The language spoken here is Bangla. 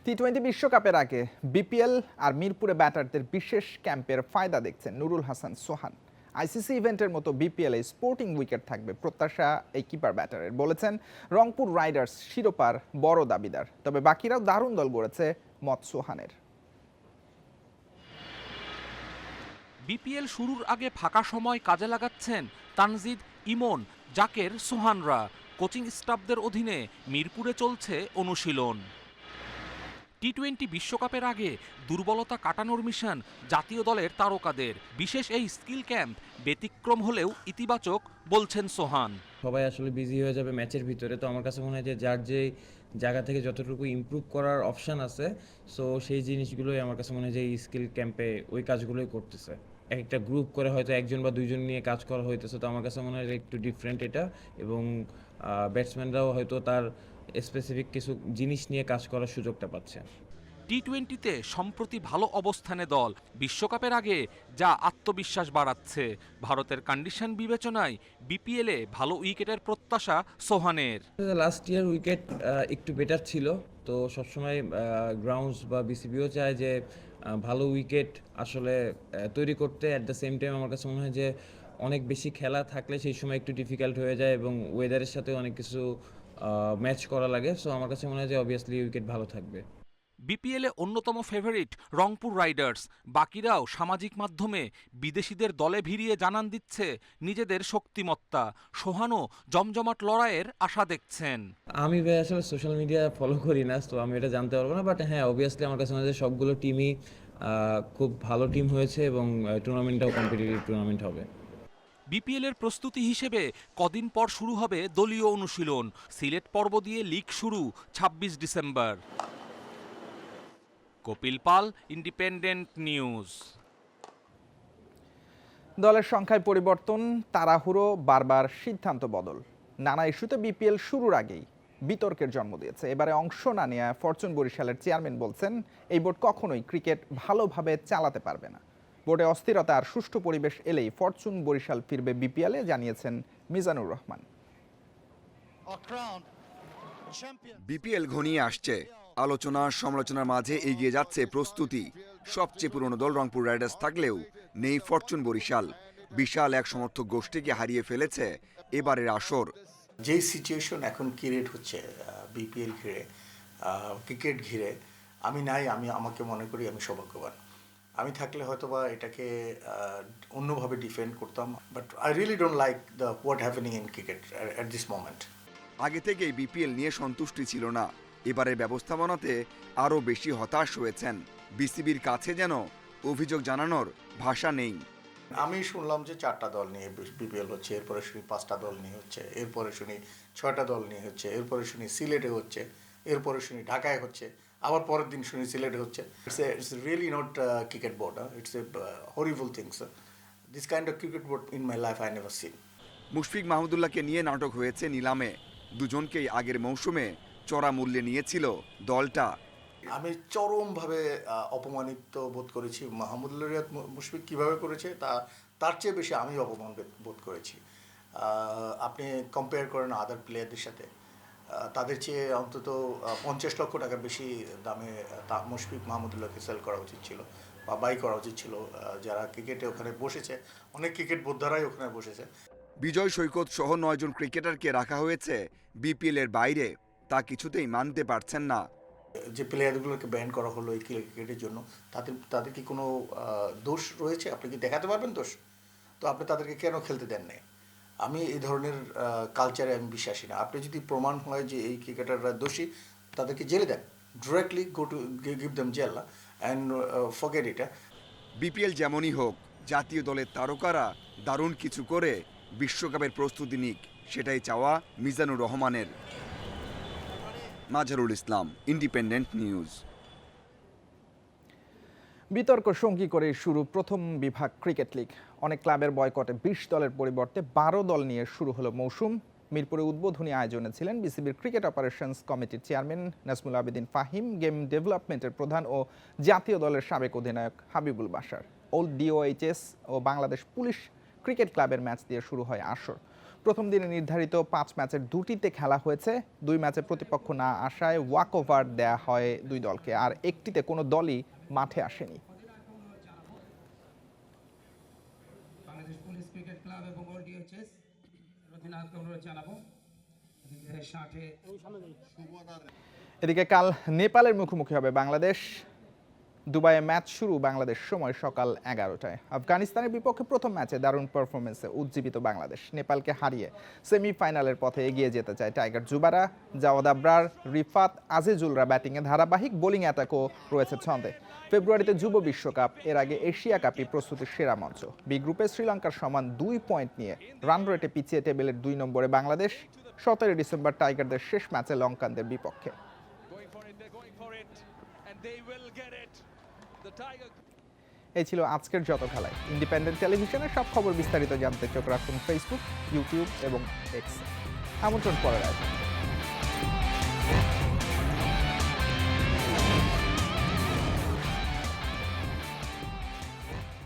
টি-20 বিশ্বকাপের আগে বিপিএল আর মিরপুরে ব্যাটারদের বিশেষ ক্যাম্পের ফায়দা দেখছেন নুরুল হাসান সোহান। আইসিসি ইভেন্টের মতো বিপিএলে স্পোর্টিং উইকেট থাকবে প্রত্যাশা এই কিপার ব্যাটারের। বলেছেন রংপুর রাইডার্স শিরোপার বড় দাবিদার, তবে বাকিরাও দারুণ দল গড়েছে মত সোহানের। বিপিএল শুরুর আগে ফাঁকা সময় কাজে লাগাচ্ছেন তানজিদ, ইমন, জাকের, সোহানরা। কোচিং স্টাফদের অধীনে মিরপুরে চলছে অনুশীলন। টি-20 বিশ্বকাপের আগে দুর্বলতা কাটানোর মিশন জাতীয় দলের তারকাদের। বিশেষ এই স্কিল ক্যাম্প ব্যতিক্রম হলেও ইতিবাচক বলছেন সোহান। সবাই আসলে বিজি হয়ে যাবে ম্যাচের ভিতরে, তো আমার কাছে মনে হয় যে যার যে জায়গা থেকে যতটুকু ইমপ্রুভ করার অপশান আছে, সো সেই জিনিসগুলোই আমার কাছে মনে হয় যে এই স্কিল ক্যাম্পে ওই কাজগুলোই করতেছে। একটা গ্রুপ করে হয়তো একজন বা দুইজন নিয়ে কাজ করা হইতেছে, তো আমার কাছে মনে হয় যে একটু ডিফারেন্ট এটা, এবং ব্যাটসম্যানরাও হয়তো তার স্পেসিফিক কিছু জিনিস নিয়ে কাজ করার সুযোগটা পাচ্ছে। টি-20তে সম্প্রতি ভালো অবস্থানে দল, বিশ্বকাপের আগে যা আত্মবিশ্বাস বাড়াচ্ছে। ভারতের কন্ডিশন বিবেচনায় বিপিএলে ভালো উইকেটের প্রত্যাশা সোহানের। লাস্ট ইয়ার উইকেট একটু বেটার ছিল, তো সবসময় গ্রাউন্ডস বা বিসিবিও চায় যে ভালো উইকেট আসলে তৈরি করতে। অ্যাট দ্য সেম টাইম আমার কাছে মনে হয় যে অনেক বেশি খেলা থাকলে সেই সময় একটু ডিফিকাল্ট হয়ে যায় এবং ওয়েদারের সাথে অনেক কিছু ম্যাচ করা লাগে। সো আমার কাছে মনে হয় যে অবভিয়াসলি উইকেট ভালো থাকবে। বিপিএলে অন্যতম ফেভারিট রংপুর রাইডার্স। বাকিরাও সামাজিক মাধ্যমে বিদেশিদের দলে ভিড়িয়ে জানান দিচ্ছে নিজেদের শক্তিমত্তা। সোহানও জমজমাট লড়াইয়ের আশা দেখছেন। আমি ভাই আসলে সোশ্যাল মিডিয়া ফলো করি না, তো আমি এটা জানতে পারবো না, বাট হ্যাঁ অবভিয়াসলি আমার কাছে মনে হয় যে সবগুলো টিমই খুব ভালো টিম হয়েছে এবং টুর্নামেন্টটাও কম্পিটিটিভ টুর্নামেন্ট হবে। বিপিএলের প্রস্তুতি হিসেবে কদিন পর শুরু হবে দলীয় অনুশীলন। সিলেট পর্ব দিয়ে লিগ শুরু ২৬ ডিসেম্বর। কপিল পাল, ইন্ডিপেন্ডেন্ট নিউজ। দলের সংখ্যায় পরিবর্তন, তাড়াহুড়ো, বারবার সিদ্ধান্ত বদল, নানা ইস্যুতে বিপিএল শুরুর আগেই বিতর্কের জন্ম দিয়েছে। এবারে অংশ না নেওয়া ফরচুন বরিশালের চেয়ারম্যান বলছেন এই বোর্ড কখনোই ক্রিকেট ভালোভাবে চালাতে পারবে না। বোর্ডে অস্থিরতা আর সুষ্ঠু পরিবেশ এলেই ফরচুন বরিশাল ফিরবে বিপিএলে, জানিয়েছেন মিজানুর রহমান। বিপিএল ঘনিয়ে আসছে, আলোচনা সমালোচনার মাঝে এগিয়ে যাচ্ছে প্রস্তুতি। সবচেয়ে পুরনো দল রংপুর রাইডার্স থাকলেও নেই ফরচুন বরিশাল। বিশাল এক সমর্থক গোষ্ঠীকে হারিয়ে ফেলেছে এবারের আসর। যেই সিচুয়েশন এখন ক্রিয়েট হচ্ছে বিপিএল ঘিরে, ক্রিকেট ঘিরে, আমি আমাকে মনে করি আমি সৌভাগ্যবান। আমি থাকলে হয়তো বা এটাকে অন্যভাবে ডিফেন্ড করতাম, but I really don't like the what happening in cricket at this moment. আগে থেকেই বিপিএল নিয়ে সন্তুষ্টি ছিল না, এবারের ব্যবস্থাপনাতে আরও বেশি হতাশ হয়েছেন। বিসিবির কাছে যেন অভিযোগ জানানোর ভাষা নেই। আমি শুনলাম যে 4টা দল নিয়ে বিপিএল হচ্ছে, এরপরে শুনি 5টা দল নিয়ে হচ্ছে, এরপরে শুনি 6টা দল নিয়ে হচ্ছে, এরপরে শুনি সিলেটে হচ্ছে, এরপরে শুনি ঢাকায় হচ্ছে, আবার পরের দিন শুনি সিলেটে হচ্ছে। It's really not cricket board, it's a horrible things. This kind of cricket board in my life I never seen. Mushfiq মাহমুদুল্লাহকে নিয়ে নাটক হয়েছে নিলামে। দুজনকেই আগের মৌসুমে চড়া মূল্যে নিয়েছিল দলটা। আমি চরমভাবে অপমানিত বোধ করেছি। মাহমুদুল্লাহ রিয়াদ মুশফিক কীভাবে করেছে তার চেয়ে বেশি আমি অপমান বোধ করেছি। আপনি কম্পেয়ার করেন আদার প্লেয়ারদের সাথে, তাদের চেয়ে অন্তত 50 লক্ষ টাকা বেশি দামে মুশফিক মাহমুদুল্লাহকে সেল করা উচিত ছিল বা বাই করা উচিত ছিল। যারা ক্রিকেটে ওখানে বসেছে, অনেক ক্রিকেট বোদ্ধারাই ওখানে বসেছে। বিজয় সৈকত সহ 9 জন ক্রিকেটারকে রাখা হয়েছে বিপিএল এর বাইরে, তা কিছুতেই মানতে পারছেন না। যে প্লেয়ারগুলোকে ব্যান করা হলো এই ক্রিকেটের জন্য, তাদের কি কোনো দোষ রয়েছে? আপনি কি দেখাতে পারবেন দোষ? তো আপনি তাদেরকে কেন খেলতে দেন নাই? আমি এই ধরনের কালচারে আমি বিশ্বাসী না। আপনি যদি প্রমাণ হয় যে এই ক্রিকেটাররা দোষী, তাদেরকে জেলে দেন, directly go to give them jail and forget it. BPL যেমনই হোক, জাতীয় দলের তারকারা দারুণ কিছু করে বিশ্বকাপের প্রস্তুতি নিক, সেটাই চাওয়া মিজানুর রহমানের। Mazharul Islam, independent news. বিতর্ক সঙ্গী করে শুরু প্রথম বিভাগ ক্রিকেট লিগ। অনেক ক্লাবের বয়কটে 20 দলের পরিবর্তে 12 দল নিয়ে শুরু হলো মৌসুম। মিরপুরে উদ্বোধনী আয়োজনে ছিলেন বিসিবির ক্রিকেট অপারেশনস কমিটির চেয়ারম্যান নাজমুল আবেদিন ফাহিম, গেম ডেভেলপমেন্টের প্রধান ও জাতীয় দলের সাবেক অধিনায়ক হাবিবুল বাশার। ওল্ড ডিওএইচএস ও বাংলাদেশ পুলিশ ক্রিকেট ক্লাবের ম্যাচ দিয়ে শুরু হয় আসর। প্রথম দিনে নির্ধারিত 5 ম্যাচের 2টিতে খেলা হয়েছে। 2 ম্যাচে প্রতিপক্ষ না আসায় ওয়াক ওভার দেয়া হয় 2 দলকে, আর একটিতে কোনো দলই মাঠে আসেনি। বাংলাদেশ পুলিশ ক্রিকেট ক্লাব এবং ODHS অধিনায়ককে অনুরোধ জানাবো এদিকে কাল নেপালের মুখোমুখি হবে বাংলাদেশ। দুবাইয়ে ম্যাচ শুরু বাংলাদেশ সময় সকাল 11টায়। আফগানিস্তানের বিপক্ষে প্রথম ম্যাচে দারুণ পারফরমেন্সে উজ্জীবিত বাংলাদেশ নেপালকে হারিয়ে সেমিফাইনালের পথে এগিয়ে যেতে চায় টাইগার যুবারা। জাওয়াদ আবরার, রিফাত, আজিজুলরা ব্যাটিংয়ে ধারাবাহিক, বোলিং অ্যাটাকও রয়েছে ছন্দে। ফেব্রুয়ারিতে যুব বিশ্বকাপ, এর আগে এশিয়া কাপই প্রস্তুতির সেরা মঞ্চ। বি গ্রুপে শ্রীলঙ্কার সমান 2 পয়েন্ট নিয়ে রান রেটে পিছিয়ে টেবিলের 2 নম্বরে বাংলাদেশ। 17 ডিসেম্বর টাইগারদের শেষ ম্যাচে লঙ্কানদের বিপক্ষে। এই ছিল আজকের যত খেলায়। ইন্ডিপেন্ডেন্ট টেলিভিশনের সব খবর বিস্তারিত জানতে চোখ রাখুন ফেসবুক, ইউটিউব এবং এক্স। আমন্ত্রণ পরের আয়োজন।